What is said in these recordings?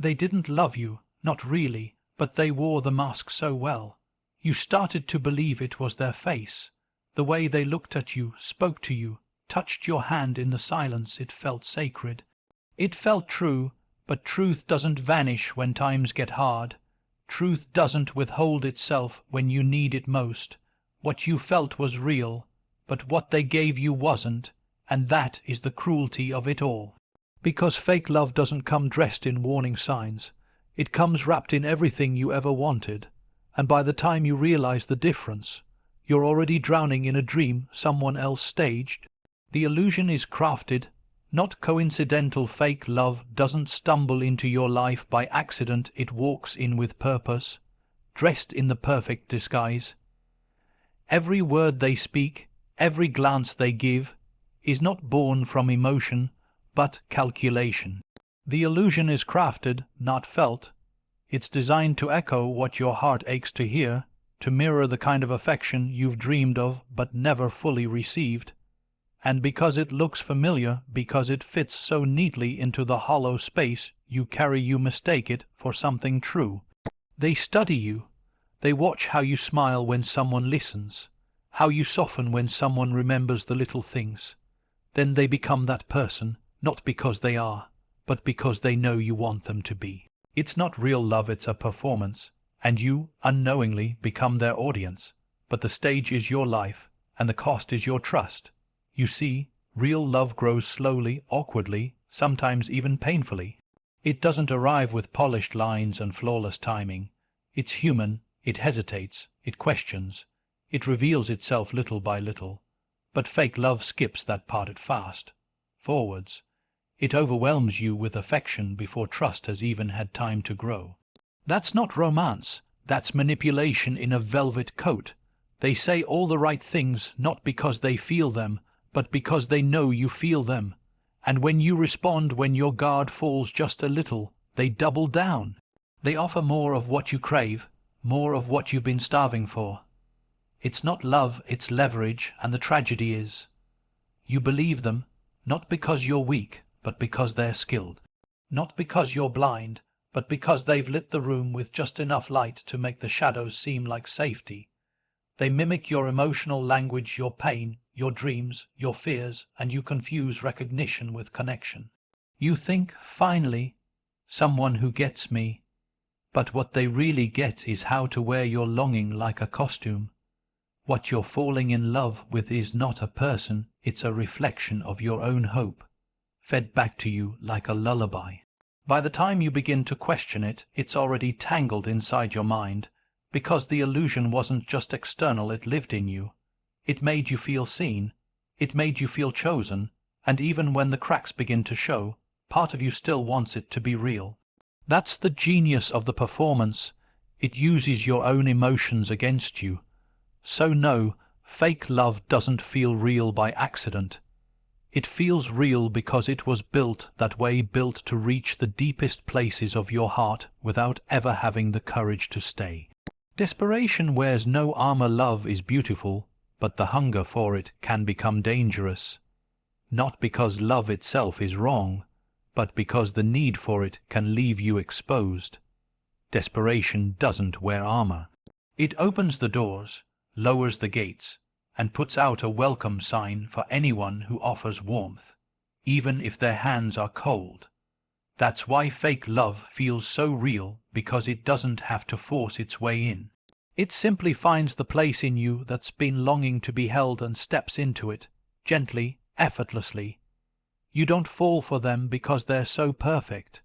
They didn't love you, not really, but they wore the mask so well. You started to believe it was their face. The way they looked at you, spoke to you, touched your hand in the silence, it felt sacred. It felt true, but truth doesn't vanish when times get hard. Truth doesn't withhold itself when you need it most. What you felt was real, but what they gave you wasn't, and that is the cruelty of it all. Because fake love doesn't come dressed in warning signs. It comes wrapped in everything you ever wanted, and by the time you realize the difference, you're already drowning in a dream someone else staged. The illusion is crafted, not coincidental. Fake love doesn't stumble into your life by accident, it walks in with purpose, dressed in the perfect disguise. Every word they speak, every glance they give, is not born from emotion, but calculation. The illusion is crafted, not felt. It's designed to echo what your heart aches to hear, to mirror the kind of affection you've dreamed of but never fully received. And because it looks familiar, because it fits so neatly into the hollow space you carry, you mistake it for something true. They study you. They watch how you smile when someone listens, how you soften when someone remembers the little things. Then they become that person, not because they are, but because they know you want them to be. It's not real love, it's a performance, and you, unknowingly, become their audience. But the stage is your life, and the cost is your trust. You see, real love grows slowly, awkwardly, sometimes even painfully. It doesn't arrive with polished lines and flawless timing. It's human, it hesitates, it questions, it reveals itself little by little. But fake love skips that part at fast forwards. It overwhelms you with affection before trust has even had time to grow. That's not romance, that's manipulation in a velvet coat. They say all the right things not because they feel them, but because they know you feel them. And when you respond, when your guard falls just a little, they double down. They offer more of what you crave, more of what you've been starving for. It's not love, it's leverage, and the tragedy is, you believe them, not because you're weak, but because they're skilled. Not because you're blind, but because they've lit the room with just enough light to make the shadows seem like safety. They mimic your emotional language, your pain, your dreams, your fears, and you confuse recognition with connection. You think, finally, someone who gets me. But what they really get is how to wear your longing like a costume. What you're falling in love with is not a person, it's a reflection of your own hope, fed back to you like a lullaby. By the time you begin to question it, it's already tangled inside your mind, because the illusion wasn't just external, it lived in you. It made you feel seen, it made you feel chosen, and even when the cracks begin to show, part of you still wants it to be real. That's the genius of the performance. It uses your own emotions against you. So no, fake love doesn't feel real by accident. It feels real because it was built that way, built to reach the deepest places of your heart without ever having the courage to stay. Desperation wears no armor. Love is beautiful, but the hunger for it can become dangerous. Not because love itself is wrong, but because the need for it can leave you exposed. Desperation doesn't wear armor. It opens the doors, lowers the gates, and puts out a welcome sign for anyone who offers warmth, even if their hands are cold. That's why fake love feels so real, because it doesn't have to force its way in. It simply finds the place in you that's been longing to be held and steps into it, gently, effortlessly. You don't fall for them because they're so perfect.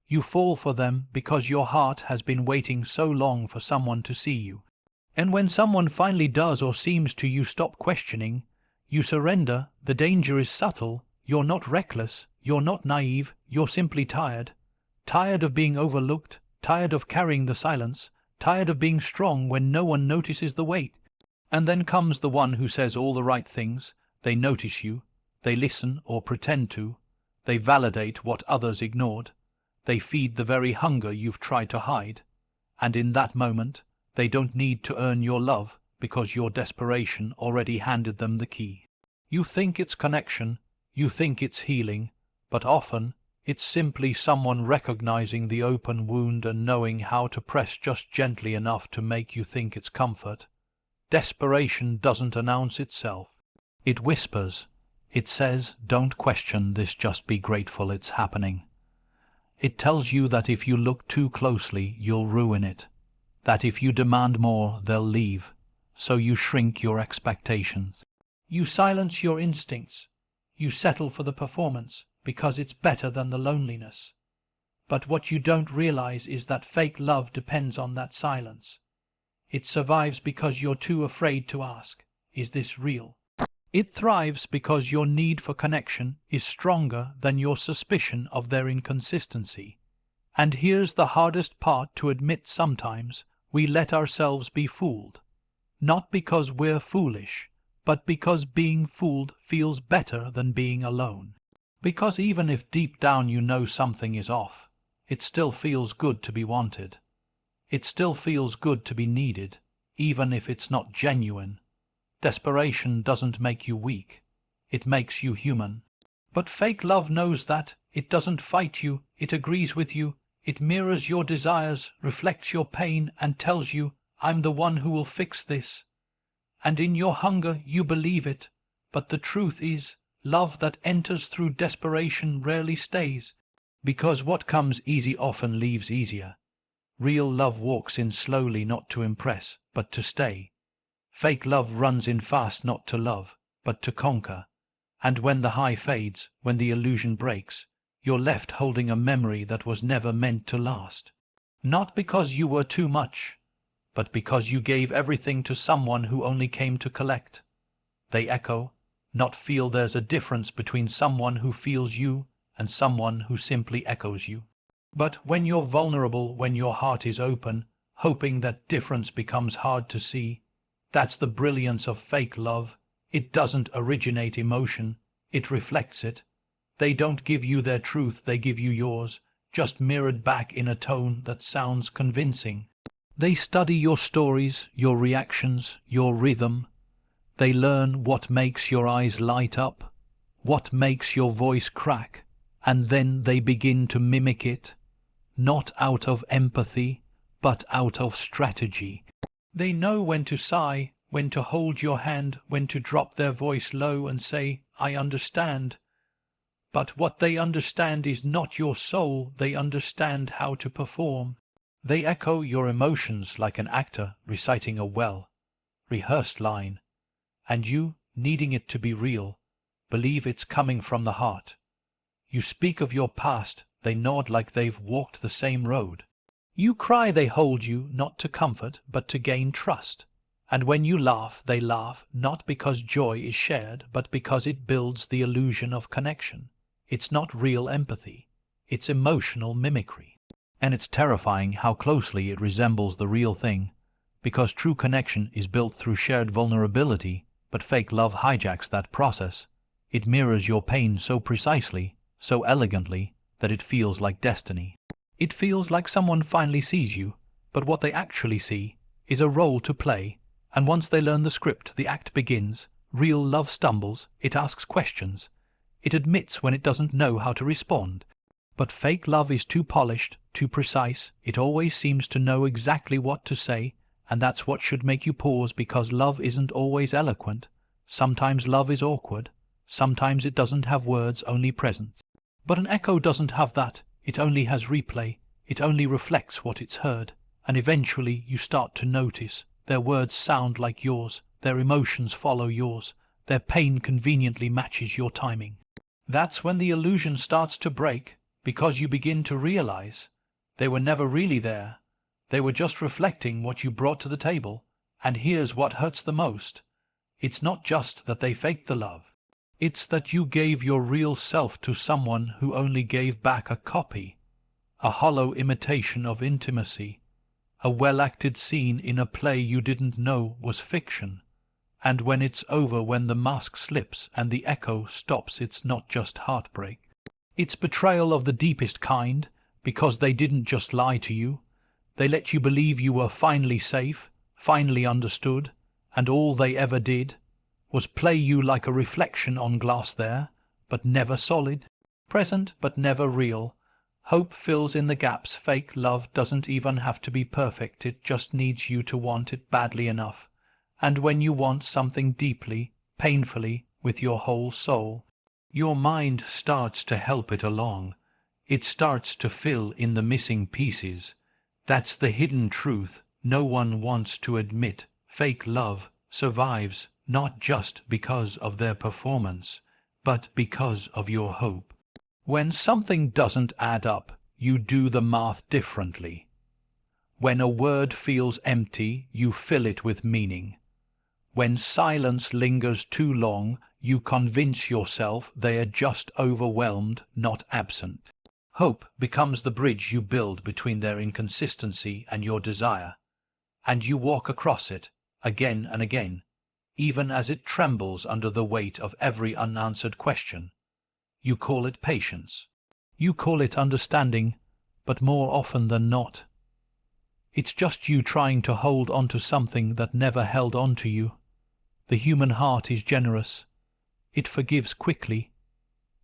You fall for them because your heart has been waiting so long for someone to see you. And when someone finally does or seems to, you stop questioning, you surrender. The danger is subtle. You're not reckless, you're not naive, you're simply tired. Tired of being overlooked, tired of carrying the silence, tired of being strong when no one notices the weight. And then comes the one who says all the right things. They notice you, they listen or pretend to, they validate what others ignored, they feed the very hunger you've tried to hide. And in that moment, they don't need to earn your love because your desperation already handed them the key. You think it's connection, you think it's healing, but often It's simply someone recognizing the open wound and knowing how to press just gently enough to make you think it's comfort. Desperation doesn't announce itself. It whispers. It says, "Don't question this, just be grateful it's happening." It tells you that if you look too closely, you'll ruin it. That if you demand more, they'll leave. So you shrink your expectations. You silence your instincts. You settle for the performance because it's better than the loneliness. But what you don't realize is that fake love depends on that silence. It survives because you're too afraid to ask, "Is this real?" It thrives because your need for connection is stronger than your suspicion of their inconsistency. And here's the hardest part to admit: sometimes we let ourselves be fooled. Not because we're foolish, but because being fooled feels better than being alone. Because even if deep down you know something is off, it still feels good to be wanted. It still feels good to be needed, even if it's not genuine. Desperation doesn't make you weak. It makes you human. But fake love knows that. It doesn't fight you. It agrees with you. It mirrors your desires, reflects your pain, and tells you, "I'm the one who will fix this." And in your hunger you believe it. But the truth is, love that enters through desperation rarely stays, because what comes easy often leaves easier. Real love walks in slowly, not to impress, but to stay. Fake love runs in fast, not to love, but to conquer. And when the high fades, when the illusion breaks, you're left holding a memory that was never meant to last. Not because you were too much, but because you gave everything to someone who only came to collect. They echo, not feel. There's a difference between someone who feels you and someone who simply echoes you. But when you're vulnerable, when your heart is open, hoping that difference becomes hard to see, that's the brilliance of fake love. It doesn't originate emotion, it reflects it. They don't give you their truth, they give you yours, just mirrored back in a tone that sounds convincing. They study your stories, your reactions, your rhythm. They learn what makes your eyes light up, what makes your voice crack, and then they begin to mimic it, not out of empathy, but out of strategy. They know when to sigh, when to hold your hand, when to drop their voice low and say, "I understand." But what they understand is not your soul, they understand how to perform. They echo your emotions like an actor reciting a well-rehearsed line, and you, needing it to be real, believe it's coming from the heart. You speak of your past, they nod like they've walked the same road. You cry, they hold you, not to comfort, but to gain trust. And when you laugh, they laugh, not because joy is shared, but because it builds the illusion of connection. It's not real empathy, it's emotional mimicry. And it's terrifying how closely it resembles the real thing, because true connection is built through shared vulnerability, but fake love hijacks that process. It mirrors your pain so precisely, so elegantly, that it feels like destiny. It feels like someone finally sees you, but what they actually see is a role to play, and once they learn the script, the act begins. Real love stumbles, it asks questions, it admits when it doesn't know how to respond. But fake love is too polished, too precise, it always seems to know exactly what to say, and that's what should make you pause, because love isn't always eloquent. Sometimes love is awkward, sometimes it doesn't have words, only presence. But an echo doesn't have that, it only has replay, it only reflects what it's heard, and eventually you start to notice their words sound like yours, their emotions follow yours, their pain conveniently matches your timing. That's when the illusion starts to break, because you begin to realize they were never really there. They were just reflecting what you brought to the table. And here's what hurts the most. It's not just that they faked the love. It's that you gave your real self to someone who only gave back a copy, a hollow imitation of intimacy, a well-acted scene in a play you didn't know was fiction. And when it's over, when the mask slips and the echo stops, it's not just heartbreak. It's betrayal of the deepest kind, because they didn't just lie to you. They let you believe you were finally safe, finally understood, and all they ever did was play you like a reflection on glass there, but never solid. present but never real. Hope fills in the gaps. Fake love doesn't even have to be perfect, it just needs you to want it badly enough. And when you want something deeply, painfully, with your whole soul, your mind starts to help it along. It starts to fill in the missing pieces. That's the hidden truth no one wants to admit. Fake love survives not just because of their performance, but because of your hope. When something doesn't add up, you do the math differently. When a word feels empty, you fill it with meaning. When silence lingers too long, you convince yourself they are just overwhelmed, not absent. Hope becomes the bridge you build between their inconsistency and your desire, and you walk across it again and again, even as it trembles under the weight of every unanswered question. You call it patience. You call it understanding, but more often than not, it's just you trying to hold on to something that never held on to you. The human heart is generous. It forgives quickly.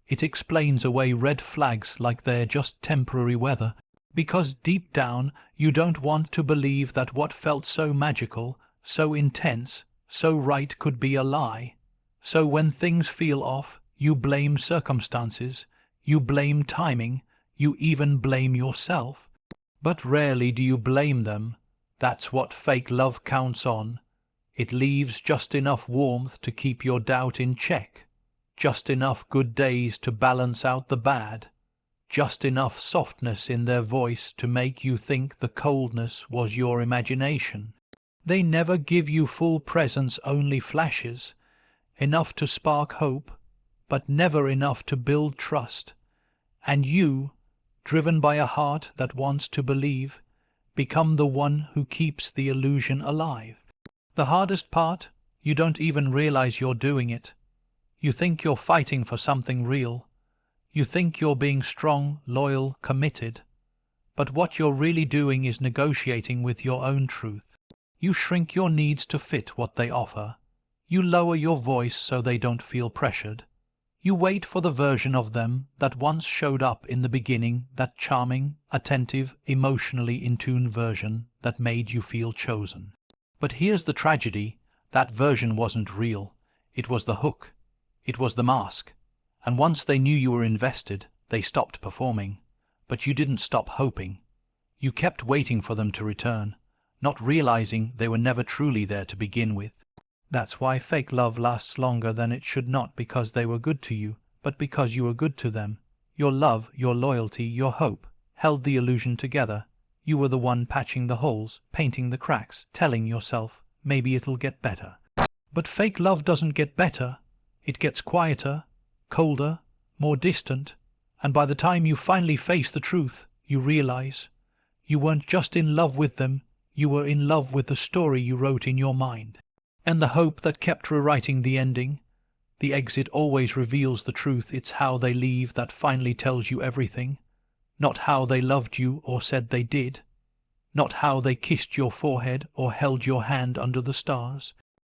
It explains away red flags like they're just temporary weather, because deep down you don't want to believe that what felt so magical, so intense, so right could be a lie. So when things feel off, you blame circumstances, you blame timing, you even blame yourself. But rarely do you blame them. That's what fake love counts on. It leaves just enough warmth to keep your doubt in check, just enough good days to balance out the bad, just enough softness in their voice to make you think the coldness was your imagination. They never give you full presence, only flashes, enough to spark hope, but never enough to build trust. And you, driven by a heart that wants to believe, become the one who keeps the illusion alive. The hardest part, you don't even realize you're doing it. You think you're fighting for something real. You think you're being strong, loyal, committed. But what you're really doing is negotiating with your own truth. You shrink your needs to fit what they offer. You lower your voice so they don't feel pressured. You wait for the version of them that once showed up in the beginning, that charming, attentive, emotionally in tune version that made you feel chosen. But here's the tragedy, that version wasn't real. It was the hook. It was the mask. And once they knew you were invested, they stopped performing. But you didn't stop hoping. You kept waiting for them to return, not realizing they were never truly there to begin with. That's why fake love lasts longer than it should, not because they were good to you, but because you were good to them. Your love, your loyalty, your hope held the illusion together. You were the one patching the holes, painting the cracks, telling yourself, maybe it'll get better. But fake love doesn't get better. It gets quieter, colder, more distant, and by the time you finally face the truth, you realize you weren't just in love with them, you were in love with the story you wrote in your mind. And the hope that kept rewriting the ending. The exit always reveals the truth. It's how they leave that finally tells you everything. Not how they loved you or said they did. Not how they kissed your forehead or held your hand under the stars.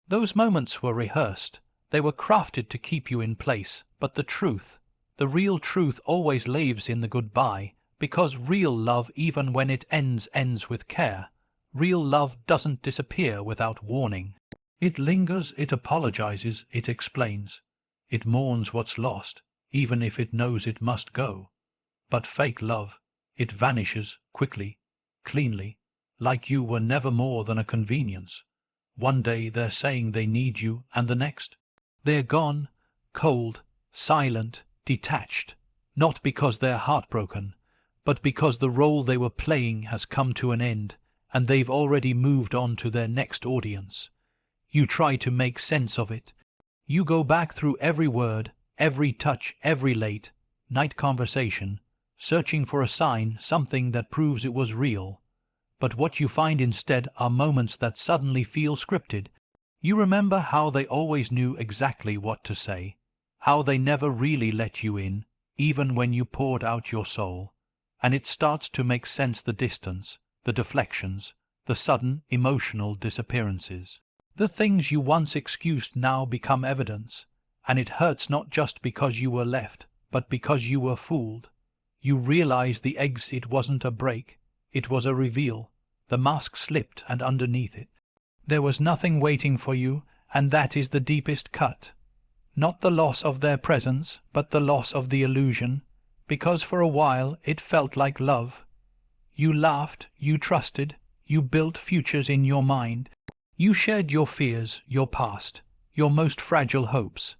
Those moments were rehearsed. They were crafted to keep you in place. But the truth, the real truth, always lives in the goodbye, because real love, even when it ends with care. Real love doesn't disappear without warning. It lingers, it apologizes, it explains. It mourns what's lost, even if it knows it must go. But fake love, it vanishes quickly, cleanly, like you were never more than a convenience. One day they're saying they need you, and the next, they're gone, cold, silent, detached, not because they're heartbroken, but because the role they were playing has come to an end, and they've already moved on to their next audience. You try to make sense of it. You go back through every word, every touch, every late night conversation, searching for a sign, something that proves it was real. But what you find instead are moments that suddenly feel scripted. You remember how they always knew exactly what to say, how they never really let you in, even when you poured out your soul. And it starts to make sense, the distance, the deflections, the sudden emotional disappearances. The things you once excused now become evidence, and it hurts not just because you were left, but because you were fooled. You realized the exit wasn't a break, it was a reveal. The mask slipped, and underneath it there was nothing waiting for you, and that is the deepest cut. Not the loss of their presence, but the loss of the illusion, because for a while it felt like love. You laughed, you trusted, you built futures in your mind. You shared your fears, your past, your most fragile hopes.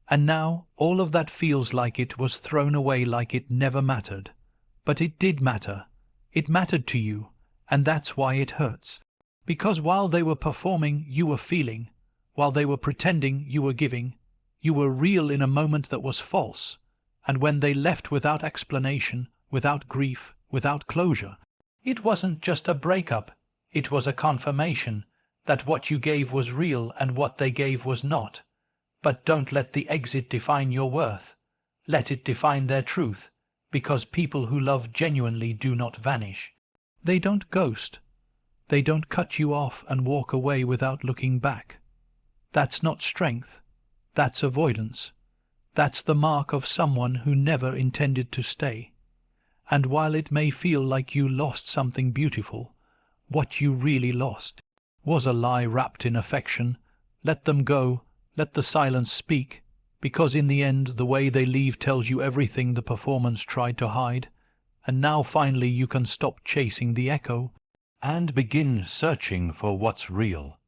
And now all of that feels like it was thrown away, like it never mattered. But it did matter. It mattered to you, and that's why it hurts. Because while they were performing, you were feeling. While they were pretending, you were giving. You were real in a moment that was false. And when they left without explanation, without grief, without closure, it wasn't just a breakup. It was a confirmation that what you gave was real and what they gave was not. But don't let the exit define your worth. Let it define their truth, because people who love genuinely do not vanish. They don't ghost. They don't cut you off and walk away without looking back. That's not strength. That's avoidance. That's the mark of someone who never intended to stay. And while it may feel like you lost something beautiful, what you really lost was a lie wrapped in affection. Let them go. Let the silence speak, because in the end the way they leave tells you everything the performance tried to hide. And now finally you can stop chasing the echo and begin searching for what's real.